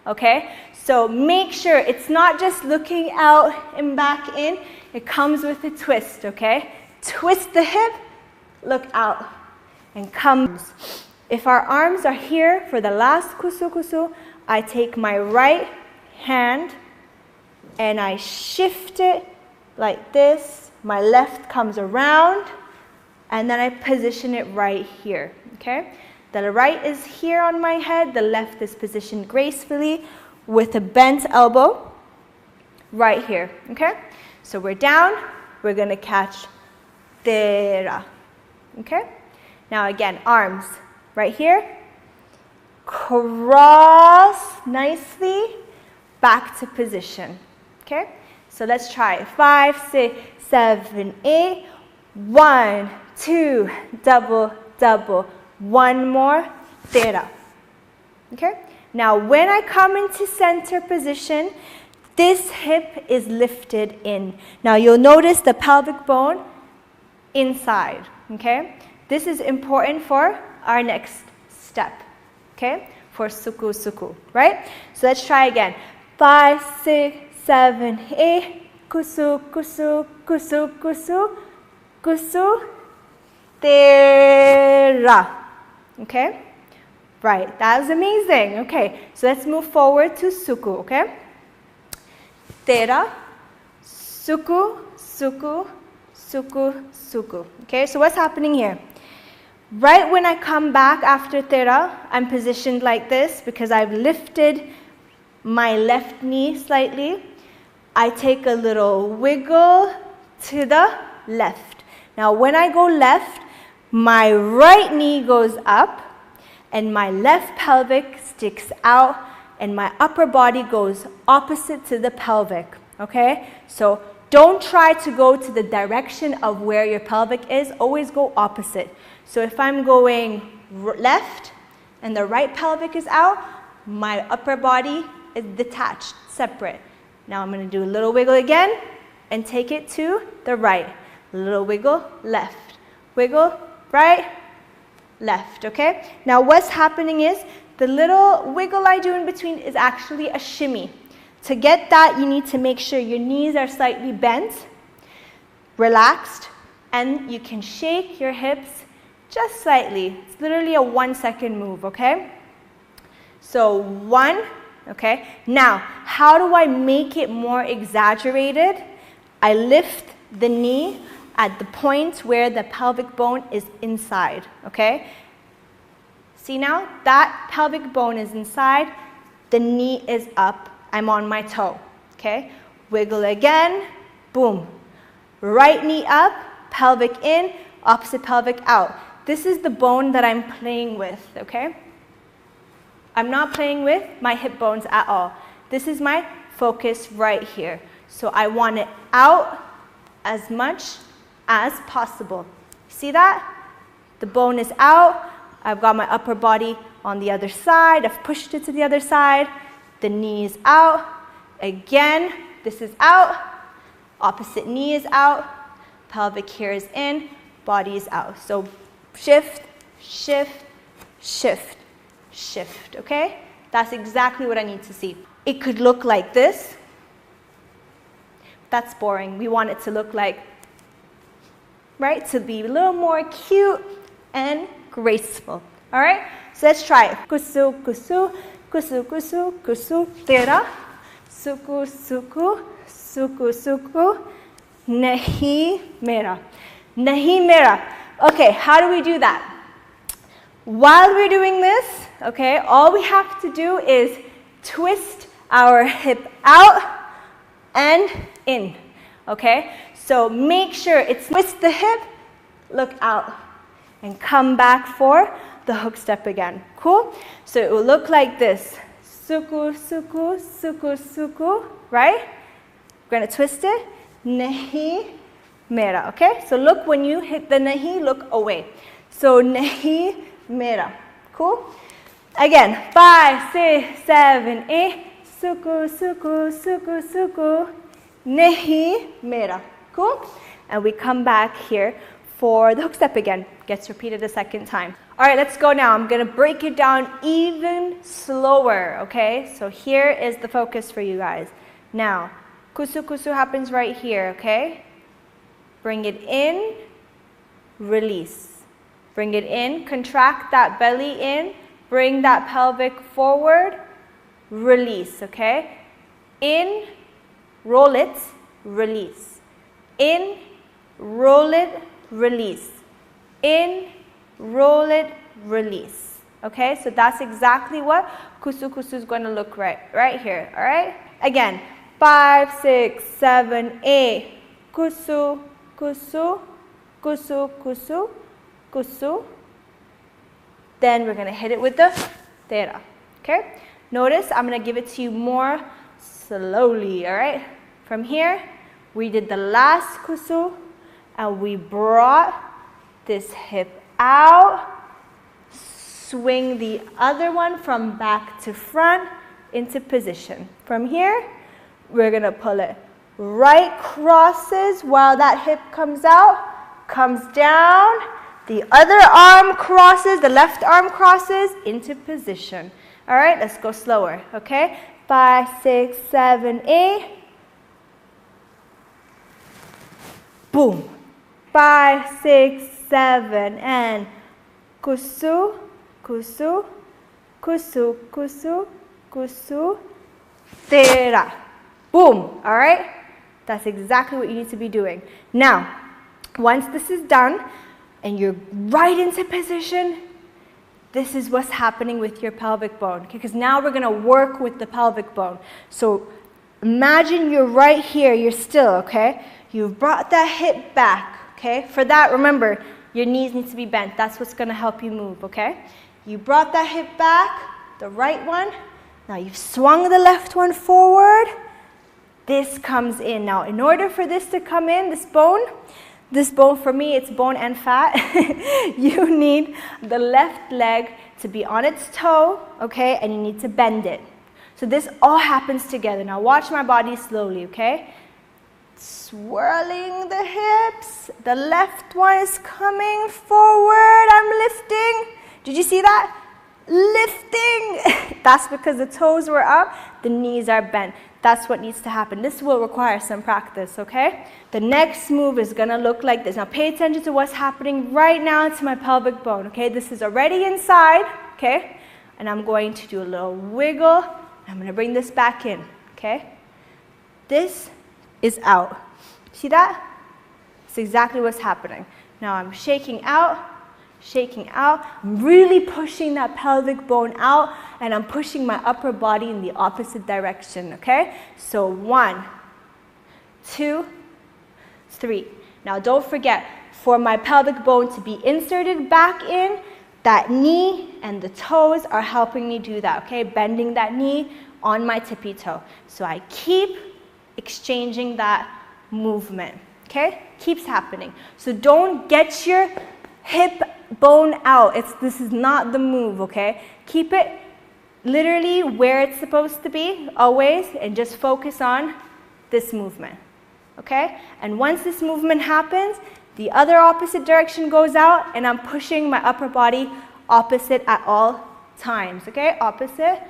okay? So make sure it's not just looking out and back in. It comes with a twist, okay? Twist the hip, look out, and comes. If our arms are here for the last kusu kusu, I take my right hand and I shift it like this. My left comes around, and then I position it right here, okay? The right is here on my head, the left is positioned gracefully with a bent elbow right here, okay? So we're down, we're gonna catch tera, okay? Now again, arms right here, cross nicely, back to position, okay? So let's try it. 5, 6, 7, 8. 1, 2, double, double. One more, tera. Okay? Now when I come into center position, this hip is lifted in. Now you'll notice the pelvic bone inside. Okay? This is important for our next step. Okay? For suku suku. Right? So let's try again. 5, 6, 7, 8. Kusu, kusu, kusu, kusu. Kusu, tera. Okay? Right, that was amazing. Okay, so let's move forward to suku, okay? Tera, suku, suku, suku, suku. Okay, so what's happening here? Right when I come back after tera, I'm positioned like this because I've lifted my left knee slightly. I take a little wiggle to the left. Now when I go left, my right knee goes up and my left pelvic sticks out and my upper body goes opposite to the pelvic, okay? So don't try to go to the direction of where your pelvic is, always go opposite. So if I'm going left and the right pelvic is out, my upper body is detached, separate. Now I'm gonna do a little wiggle again and take it to the right. Little wiggle, left. Wiggle, right, left, okay? Now what's happening is the little wiggle I do in between is actually a shimmy. To get that, you need to make sure your knees are slightly bent, relaxed, and you can shake your hips just slightly. It's literally a 1-second move, okay? So 1, okay? Now, how do I make it more exaggerated? I lift the knee at the point where the pelvic bone is inside, okay? See now? That pelvic bone is inside, the knee is up, I'm on my toe, okay? Wiggle again, boom. Right knee up, pelvic in, opposite pelvic out. This is the bone that I'm playing with, okay? I'm not playing with my hip bones at all. This is my focus right here. So I want it out as much as possible. See that? The bone is out. I've got my upper body on the other side. I've pushed it to the other side. The knee is out. Again, this is out. Opposite knee is out. Pelvic here is in. Body is out. So shift, shift, shift, shift, okay? That's exactly what I need to see. It could look like this. That's boring. We want it to look like, right? To be a little more cute and graceful. All right? So let's try it. Kusu, kusu, kusu, kusu, kusu, tera. Suku, suku, suku, suku. Nahi mera. Nahi mera. Okay, how do we do that? While we're doing this, okay, all we have to do is twist our hip out and in, okay? So make sure it's twist the hip, look out, and come back for the hook step again. Cool? So it will look like this. Suku, suku, suku, suku, right? We're gonna twist it. Nahi mera, okay? So look, when you hit the nahi, look away. So nahi mera, cool? Again, 5, 6, 7, 8. Suku, suku, suku, suku. Nahi mera, cool? And we come back here for the hook step again. Gets repeated a second time. All right, let's go now. I'm going to break it down even slower, okay? So here is the focus for you guys. Now, kusu kusu happens right here, okay? Bring it in, release. Bring it in, contract that belly in, bring that pelvic forward, release, okay? In, roll it, release. In, roll it, release. In, roll it, release. Okay, so that's exactly what kusu kusu is going to look right here. All right, again, 5, 6, 7, 8. Kusu, kusu, kusu, kusu, kusu. Then we're going to hit it with the tera. Okay, notice I'm going to give it to you more slowly. All right, from here we did the last kusu and we brought this hip out, swing the other one from back to front into position. From here, we're going to pull it right crosses while that hip comes out, comes down, the other arm crosses, the left arm crosses into position. All right, let's go slower, okay? 5, 6, 7, 8. Boom. 5, 6, 7, and kusu, kusu, kusu, kusu, kusu, tera. Boom. All right? That's exactly what you need to be doing. Now, once this is done and you're right into position, this is what's happening with your pelvic bone. Okay? Because now we're going to work with the pelvic bone. So imagine you're right here. You're still, okay? You've brought that hip back. Okay? For that, remember, your knees need to be bent. That's what's going to help you move, okay? You brought that hip back, the right one. Now you've swung the left one forward. This comes in. Now, in order for this to come in, this bone for me, it's bone and fat. You need the left leg to be on its toe, okay? And you need to bend it. So this all happens together. Now watch my body slowly, okay? Swirling the hips. The left one is coming forward. I'm lifting. Did you see that? Lifting. That's because the toes were up, the knees are bent. That's what needs to happen. This will require some practice, okay? The next move is going to look like this. Now pay attention to what's happening right now to my pelvic bone, okay? This is already inside, okay? And I'm going to do a little wiggle. I'm going to bring this back in, okay? This is out. See that? It's exactly what's happening. Now I'm shaking out. I'm really pushing that pelvic bone out, and I'm pushing my upper body in the opposite direction, okay? So 1, 2, 3. Now don't forget, for my pelvic bone to be inserted back in, that knee and the toes are helping me do that, okay? Bending that knee on my tippy toe. So I keep exchanging that movement, okay? Keeps happening. So don't get your hip bone out. This is not the move, okay? Keep it literally where it's supposed to be, always, and just focus on this movement, okay? And once this movement happens, the other opposite direction goes out, and I'm pushing my upper body opposite at all times, okay? Opposite